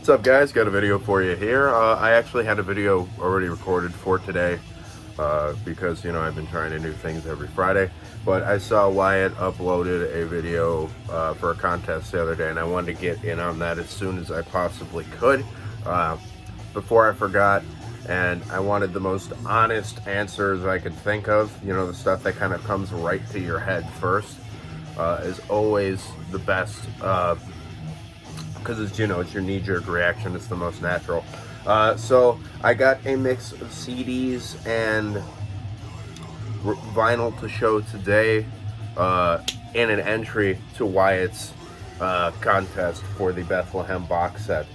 What's up, guys? Got a video for you here. I actually had a video already recorded for today because, I've been trying to do things every Friday. But I saw Wyatt uploaded a video for a contest the other day, and I wanted to get in on that as soon as I possibly could before I forgot. And I wanted the most honest answers I could think of. The stuff that kind of comes right to your head first is always the best. Because it's your knee-jerk reaction. It's the most natural. So I got a mix of CDs and vinyl to show today, and an entry to Wyatt's contest for the Bethlehem box set.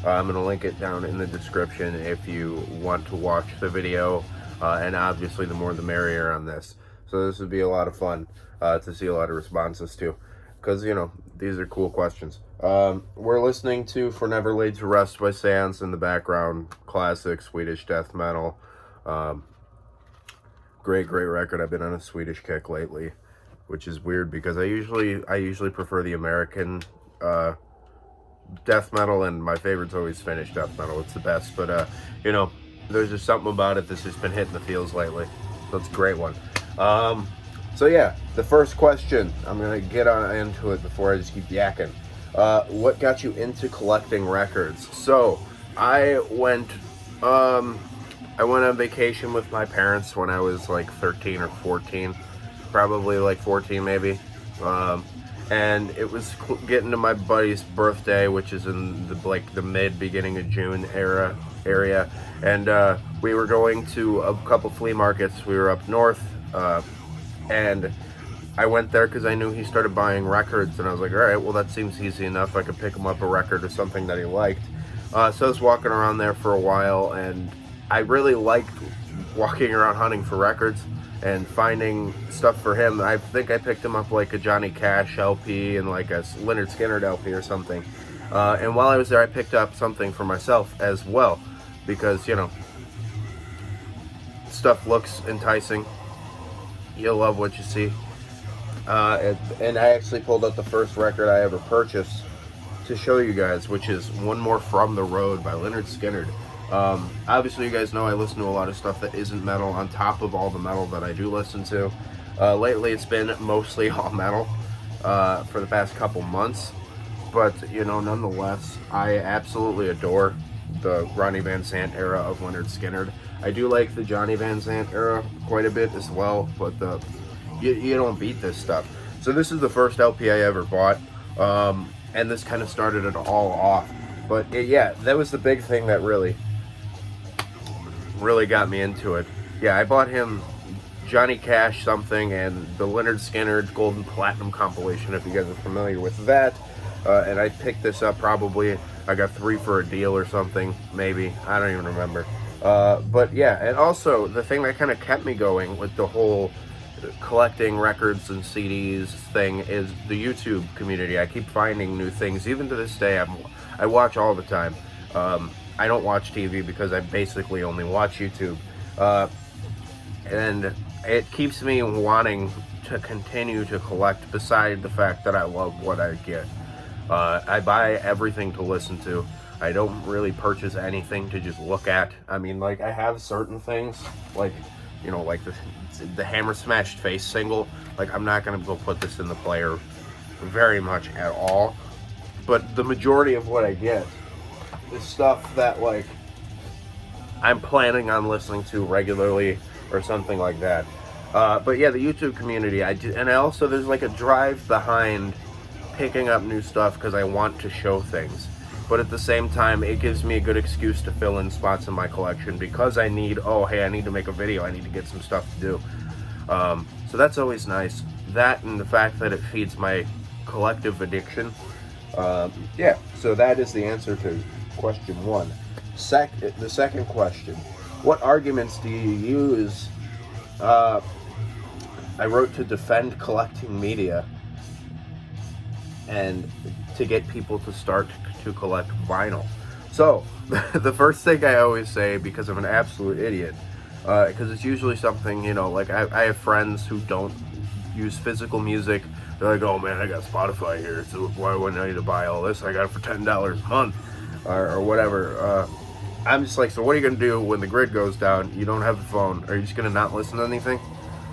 I'm going to link it down in the description if you want to watch the video, and obviously the more the merrier on this. So this would be a lot of fun to see a lot of responses to, because these are cool questions. We're listening to For Never Laid to Rest by Seance in the background. Classic Swedish death metal. Great record. I've been on a Swedish kick lately, which is weird because I usually prefer the American death metal, and my favorite's always Finnish death metal. It's the best, but there's just something about it that's just been hitting the feels lately. So it's a great one. So yeah, the first question, I'm gonna get into it before I just keep yakking. What got you into collecting records? So I went on vacation with my parents when I was like 13 or 14, probably like 14 maybe. And it was getting to my buddy's birthday, which is in the beginning of June area. And we were going to a couple flea markets. We were up north, and I went there because I knew he started buying records, and I was like, all right, well, that seems easy enough. I could pick him up a record or something that he liked. So I was walking around there for a while, and I really liked walking around hunting for records and finding stuff for him. I think I picked him up like a Johnny Cash LP and like a Lynyrd Skynyrd LP or something. And while I was there, I picked up something for myself as well because, stuff looks enticing. You'll love what you see. And I actually pulled out the first record I ever purchased to show you guys, which is One More From the Road by Lynyrd Skynyrd. Obviously, you guys know I listen to a lot of stuff that isn't metal on top of all the metal that I do listen to. Lately, it's been mostly all metal for the past couple months. But, nonetheless, I absolutely adore the Ronnie Van Zant era of Lynyrd Skynyrd. I do like the Johnny Van Zant era quite a bit as well, but you don't beat this stuff. So this is the first LP I ever bought, and this kind of started it all off. But yeah, that was the big thing that really got me into it. Yeah, I bought him Johnny Cash something and the Lynyrd Skynyrd Golden Platinum compilation, if you guys are familiar with that. And I picked this up probably, I got 3 for a deal or something, maybe. I don't even remember. But yeah, and also the thing that kind of kept me going with the whole collecting records and CDs thing is the YouTube community. I keep finding new things. Even to this day, I watch all the time. I don't watch TV because I basically only watch YouTube. And it keeps me wanting to continue to collect, beside the fact that I love what I get. I buy everything to listen to. I don't really purchase anything to just look at. I mean, like, I have certain things, like, like the Hammer Smashed Face single. Like, I'm not going to go put this in the player very much at all. But the majority of what I get is stuff that, like, I'm planning on listening to regularly or something like that. But yeah, the YouTube community, and also there's like a drive behind picking up new stuff because I want to show things. But at the same time, it gives me a good excuse to fill in spots in my collection because I need to make a video. I need to get some stuff to do. So that's always nice. That and the fact that it feeds my collective addiction. Yeah, so that is the answer to question 1. The second question, what arguments do you use? I wrote to defend collecting media and to get people to start to collect vinyl. So the first thing I always say, because I'm an absolute idiot, because it's usually something, like I have friends who don't use physical music. They're like, oh man, I got Spotify here, so why wouldn't I need to buy all this? I got it for $10 a month. or whatever. I'm just like, so what are you going to do when the grid goes down? You don't have the phone. Are you just going to not listen to anything?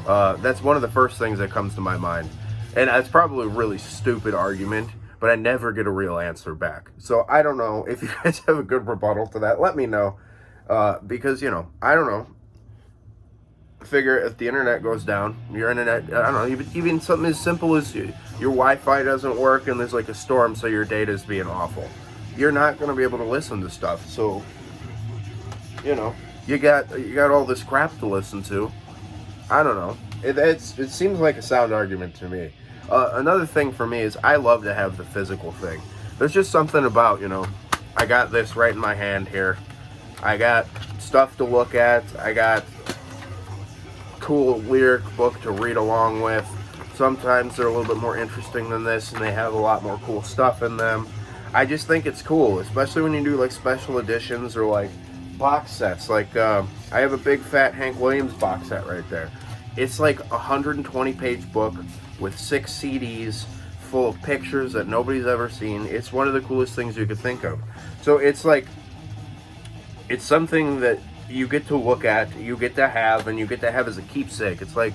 That's one of the first things that comes to my mind. And that's probably a really stupid argument, but I never get a real answer back. So I don't know if you guys have a good rebuttal to that. Let me know. Because, you know, I don't know. Figure if the internet goes down, your internet, I don't know, even something as simple as your Wi-Fi doesn't work and there's like a storm, so your data's being awful. You're not going to be able to listen to stuff. So, you know, you got all this crap to listen to. I don't know. It seems like a sound argument to me. Another thing for me is I love to have the physical thing. There's just something about, you know, I got this right in my hand here. I got stuff to look at. I got cool lyric book to read along with. Sometimes they're a little bit more interesting than this, and they have a lot more cool stuff in them. I just think it's cool, especially when you do like special editions or like box sets. Like I have a big fat Hank Williams box set right there. It's like a 120-page book with 6 CDs full of pictures that nobody's ever seen. It's one of the coolest things you could think of. So it's like, it's something that you get to look at, you get to have, and you get to have as a keepsake. It's like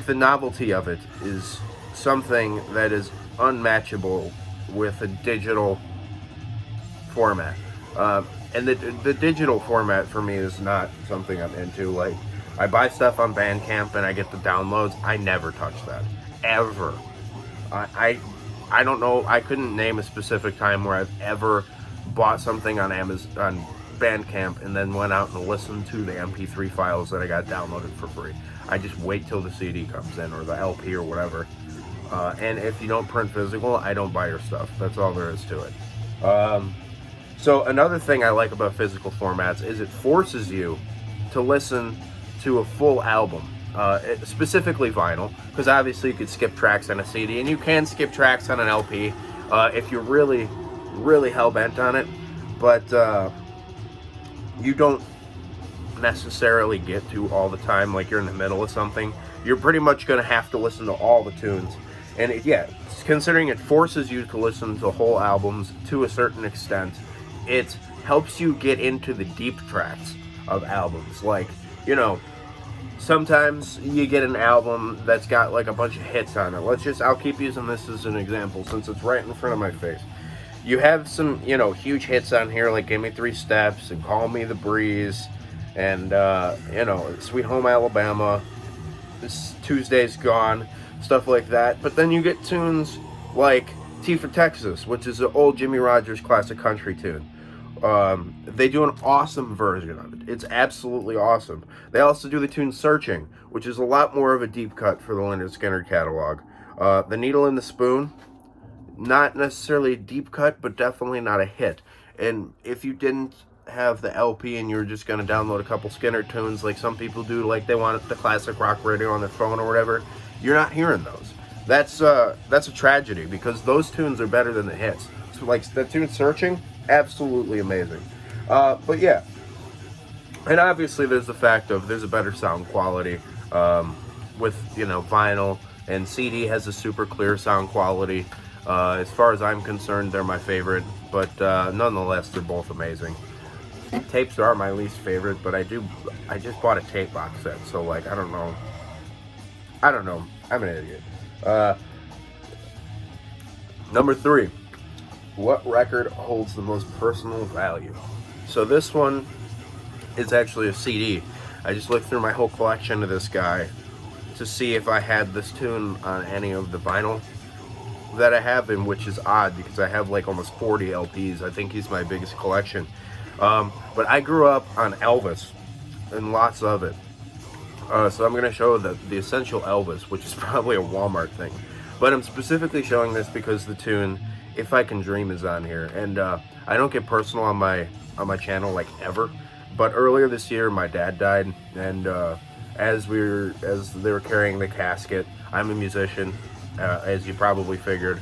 the novelty of it is something that is unmatchable with a digital format. And the digital format for me is not something I'm into. Like, I buy stuff on Bandcamp and I get the downloads. I never touch that, ever. I don't know. I couldn't name a specific time where I've ever bought something on Amazon, on Bandcamp, and then went out and listened to the MP3 files that I got downloaded for free. I just wait till the CD comes in, or the LP or whatever. And if you don't print physical, I don't buy your stuff. That's all there is to it. So another thing I like about physical formats is it forces you to listen to a full album, specifically vinyl, because obviously you could skip tracks on a CD, and you can skip tracks on an LP if you're really, really hell-bent on it, but you don't necessarily get to all the time. Like, you're in the middle of something, you're pretty much going to have to listen to all the tunes. And considering it forces you to listen to whole albums to a certain extent, it helps you get into the deep tracks of albums. Like, you know, sometimes you get an album that's got like a bunch of hits on it. I'll keep using this as an example since it's right in front of my face. You have some, you know, huge hits on here, like Give Me 3 Steps and Call Me the Breeze, and, you know, Sweet Home Alabama, This Tuesday's Gone, stuff like that. But then you get tunes like T for Texas, which is an old Jimmy Rogers classic country tune. They do an awesome version of it. It's absolutely awesome. They also do the tune Searching, which is a lot more of a deep cut for the Lynyrd Skynyrd catalog. The Needle and the Spoon, not necessarily a deep cut, but definitely not a hit. And if you didn't have the LP and you were just going to download a couple Skynyrd tunes like some people do, like they want the classic rock radio on their phone or whatever, you're not hearing those. That's a tragedy, because those tunes are better than the hits. So like the tune Searching, absolutely amazing. But yeah, and obviously there's the fact of there's a better sound quality with, you know, vinyl, and CD has a super clear sound quality. As far as I'm concerned, they're my favorite, but nonetheless, they're both amazing. Tapes are my least favorite, but I just bought a tape box set, so like, I don't know, I'm an idiot. Number 3, what record holds the most personal value? So this one is actually a CD. I just looked through my whole collection of this guy to see if I had this tune on any of the vinyl that I have, and which is odd because I have like almost 40 LPs. I think he's my biggest collection. But I grew up on Elvis and lots of it. So I'm going to show the Essential Elvis, which is probably a Walmart thing. But I'm specifically showing this because the tune If I Can Dream is on here. And I don't get personal on my channel like ever. But earlier this year my dad died, and as they were carrying the casket, I'm a musician, as you probably figured.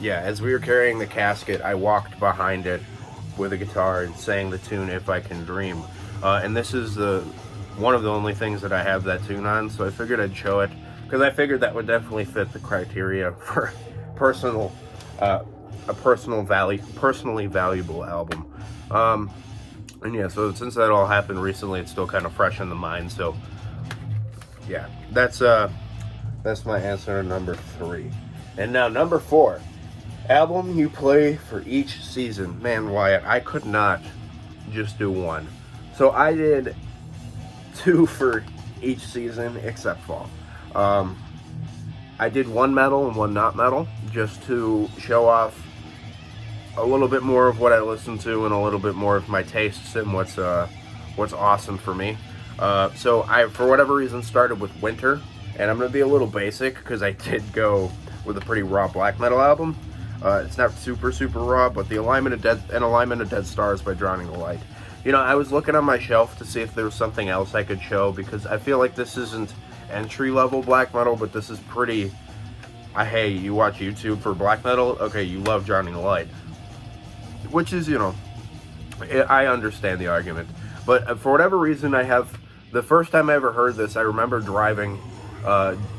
Yeah, as we were carrying the casket, I walked behind it with a guitar and sang the tune If I Can Dream. And this is one of the only things that I have that tune on, so I figured I'd show it, because I figured that would definitely fit the criteria for personal a personally valuable album. And yeah, so since that all happened recently, it's still kind of fresh in the mind. So yeah, that's my answer to number 3. And now number 4, album you play for each season. Man, Wyatt, I could not just do one. So I did 2 for each season except fall. I did one metal and one not metal just to show off a little bit more of what I listen to and a little bit more of my tastes and what's awesome for me. So I, for whatever reason, started with Winter, and I'm gonna be a little basic because I did go with a pretty raw black metal album. It's not super raw, but the Alignment of Dead Stars by Drowning the Light. You know, I was looking on my shelf to see if there was something else I could show, because I feel like this isn't entry-level black metal, but this is pretty... hey, you watch YouTube for black metal? Okay, you love Drowning the Light. Which is, you know, I understand the argument. But for whatever reason, the first time I ever heard this, I remember driving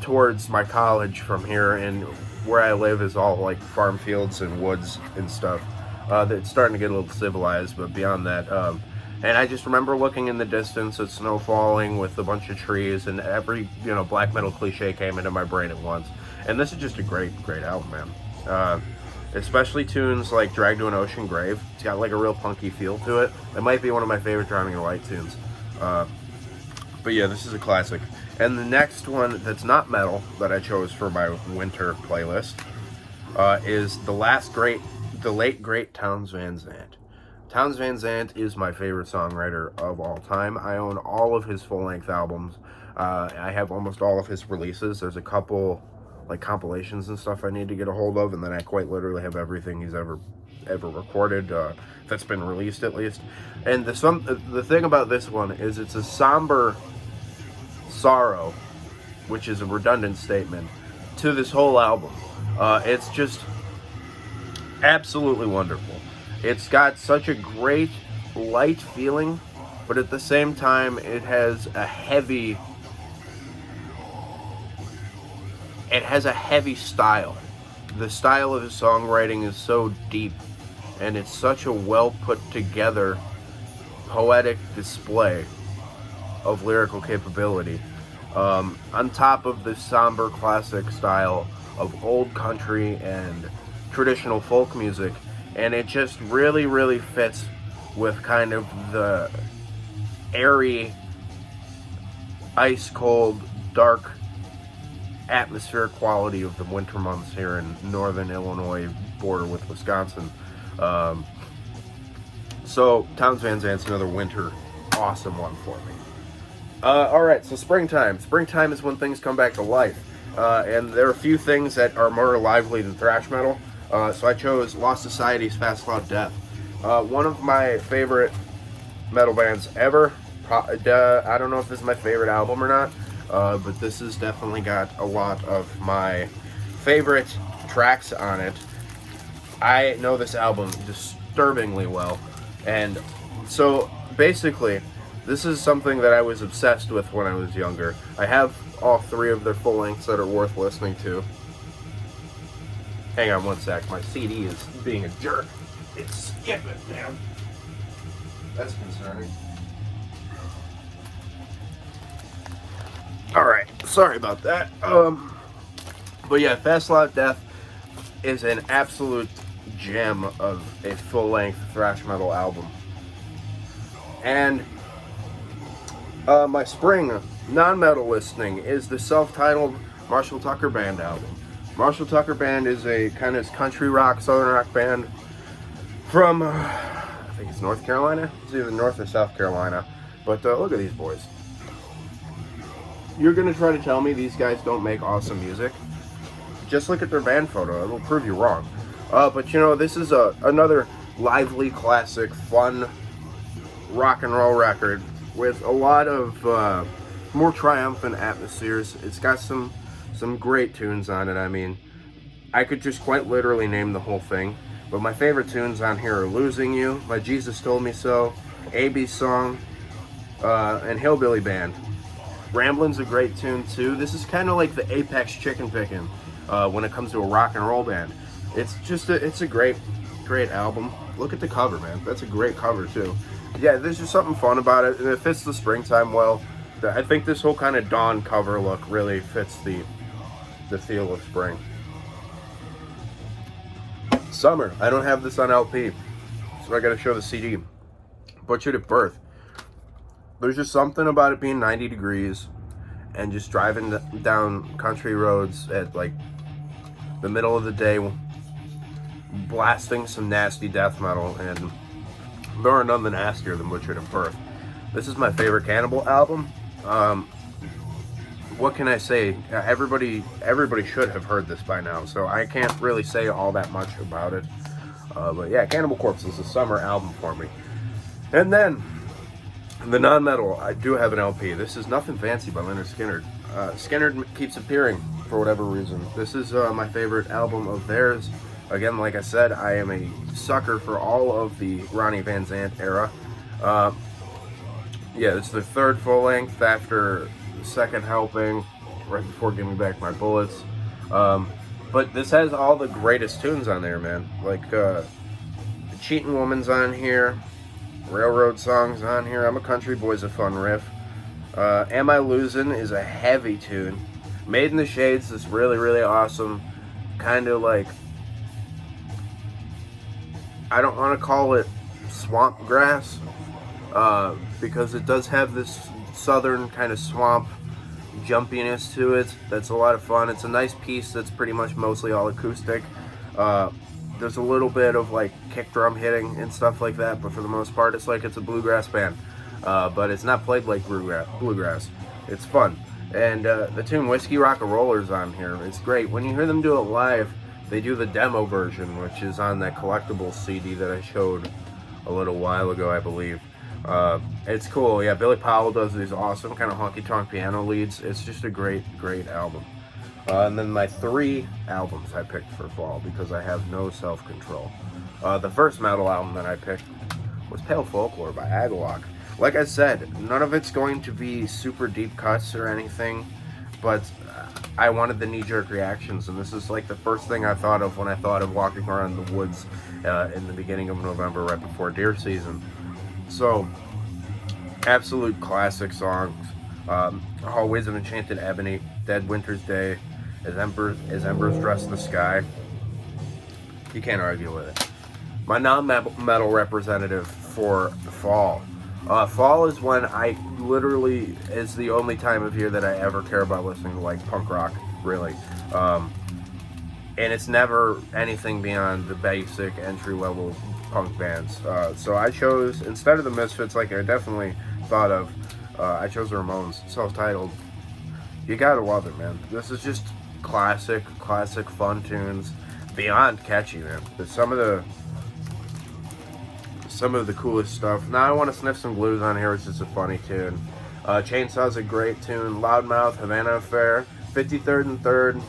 towards my college from here, and where I live is all like farm fields and woods and stuff. It's starting to get a little civilized, but beyond that, and I just remember looking in the distance at snow falling with a bunch of trees, and every, you know, black metal cliche came into my brain at once. And this is just a great album, man. Especially tunes like Drag to an Ocean Grave. It's got like a real punky feel to it. It might be one of my favorite Drowning the Light tunes. But yeah, this is a classic. And the next one that's not metal that I chose for my winter playlist is the late great Townes Van Zandt. Townes Van Zandt is my favorite songwriter of all time. I own all of his full-length albums. I have almost all of his releases. There's a couple like compilations and stuff I need to get a hold of, and then I quite literally have everything he's ever recorded that's been released, at least. And the thing about this one is it's a somber sorrow, which is a redundant statement, to this whole album. It's just absolutely wonderful. It's got such a great light feeling, but at the same time it has a heavy style. The style of his songwriting is so deep, and it's such a well put together poetic display of lyrical capability, on top of the somber classic style of old country and traditional folk music. And it just really fits with kind of the airy, ice cold, dark atmospheric quality of the winter months here in northern Illinois, border with Wisconsin. So Townes Van Zandt's another winter awesome one for me. Alright, so springtime. Springtime is when things come back to life. And there are a few things that are more lively than thrash metal. So I chose Lost Society's Fast Loud Death. One of my favorite metal bands ever. I don't know if this is my favorite album or not, but this has definitely got a lot of my favorite tracks on it. I know this album disturbingly well, and so basically this is something that I was obsessed with when I was younger. I have all 3 of their full lengths that are worth listening to. Hang on one sec, my CD is being a jerk. It's skipping, man. That's concerning. Alright, sorry about that. But yeah, Fast Loud Death is an absolute gem of a full-length thrash metal album. And my spring non-metal listening is the self-titled Marshall Tucker Band album. Marshall Tucker Band is a kind of country rock, southern rock band from, I think it's North Carolina. It's either North or South Carolina. But look at these boys. You're going to try to tell me these guys don't make awesome music? Just look at their band photo. It'll prove you wrong. But you know, this is another lively, classic, fun rock and roll record with a lot of more triumphant atmospheres. It's got some great tunes on it. I mean, I could just quite literally name the whole thing, but my favorite tunes on here are Losing You, My Jesus Told Me So, A.B. Song, and Hillbilly Band. Ramblin's a great tune too. This is kind of like the apex chicken picking when it comes to a rock and roll band. It's a great album. Look at the cover, man. That's a great cover too. Yeah, there's just something fun about it, and it fits the springtime well. I think this whole kind of dawn cover look really fits the feel of spring. Summer. I don't have this on LP, so I got to show the CD. Butchered at Birth. There's just something about it being 90 degrees and just driving down country roads at like the middle of the day, blasting some nasty death metal, and there are none the nastier than Butchered at Birth. This is my favorite Cannibal album. What can I say? Everybody should have heard this by now, so I can't really say all that much about it. But yeah, Cannibal Corpse is a summer album for me. And then, the non-metal, I do have an LP. This is Nothing Fancy by Lynyrd Skynyrd. Skynyrd keeps appearing for whatever reason. This is my favorite album of theirs. Again, like I said, I am a sucker for all of the Ronnie Van Zant era. Yeah, it's their third full-length after the second helping, right before Give Me Back My Bullets. But this has all the greatest tunes on there, man. Like, The Cheatin' Woman's on here. Railroad Song's on here. I'm a Country Boy's a fun riff. Am I Losing is a heavy tune. Made in the Shades is really, really awesome. Kind of like, I don't want to call it swamp grass, because it does have this southern kind of swamp jumpiness to it. That's a lot of fun. It's a nice piece that's pretty much mostly all acoustic. There's a little bit of like kick drum hitting and stuff like that, but for the most part it's like it's a bluegrass band, but it's not played like bluegrass. It's fun. And the tune Whiskey Rock-a-Roller's on here. It's great. When you hear them do it live, they do the demo version, which is on that collectible CD that I showed a little while ago, I believe. It's cool. Yeah, Billy Powell does these awesome kind of honky-tonk piano leads. It's just a great album. And then my 3 albums I picked for fall because I have no self-control. The first metal album that I picked was Pale Folklore by Agalloch. Like I said, none of it's going to be super deep cuts or anything, but I wanted the knee-jerk reactions, and this is like the first thing I thought of when I thought of walking around the woods in the beginning of November, right before deer season. So, absolute classic songs. Hallways of Enchanted Ebony, Dead Winter's Day, As Embers Dress the Sky. You can't argue with it. My non-metal representative for fall. Fall is when I literally is the only time of year that I ever care about listening to like punk rock, really. And it's never anything beyond the basic entry-level punk bands. So I chose, instead of the Misfits, like I definitely thought of, I chose the Ramones, self-titled. You gotta love it, man. This is just classic fun tunes. Beyond catchy, man. But some of the coolest stuff. Now I Want to Sniff Some Blues on here, which is a funny tune. Chainsaw's a great tune. Loudmouth, Havana Affair, 53rd and 3rd,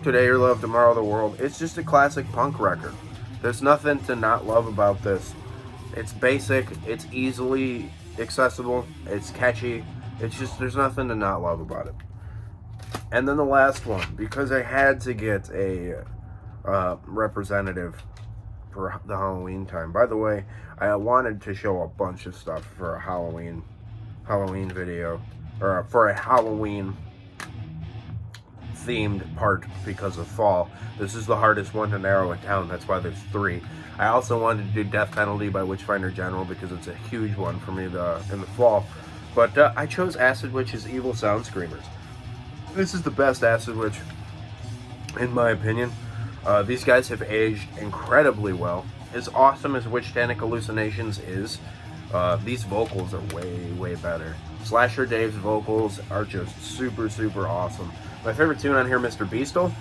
Today Your Love, Tomorrow the World. It's just a classic punk record. There's nothing to not love about this. It's basic, it's easily accessible, it's catchy. It's just, there's nothing to not love about it. And then the last one, because I had to get a representative for the Halloween time. By the way, I wanted to show a bunch of stuff for a Halloween video, or for a Halloween themed part because of fall. This is the hardest one to narrow it down. That's why there's 3. I also wanted to do Death Penalty by Witchfinder General because it's a huge one for me in the fall. But I chose Acid Witch's Evil Sound Screamers. This is the best Acid Witch, in my opinion. These guys have aged incredibly well. As awesome as Witchtanic Hallucinations is, these vocals are way better. Slasher Dave's vocals are just super awesome. My favorite tune on here, Mr. Beastle.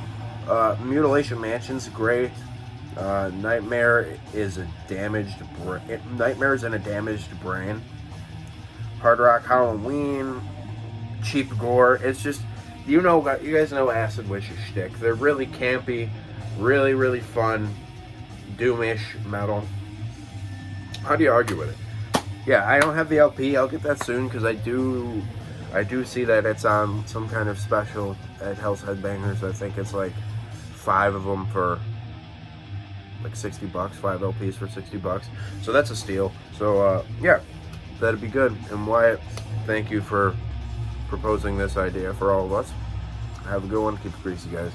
Mutilation Mansion's great. Nightmare is in a damaged brain. Hard Rock Halloween, Cheap Gore. It's just, you guys know Acid Witch's shtick. They're really campy, really fun, doomish metal. How do you argue with it? Yeah, I don't have the LP. I'll get that soon because I do see that it's on some kind of special at Hell's Headbangers. I think it's like 5 of them for like $60, 5 LPs for $60. So that's a steal. So yeah, that'd be good. And Wyatt, thank you for proposing this idea for all of us. Have a good one. Keep it greasy, guys.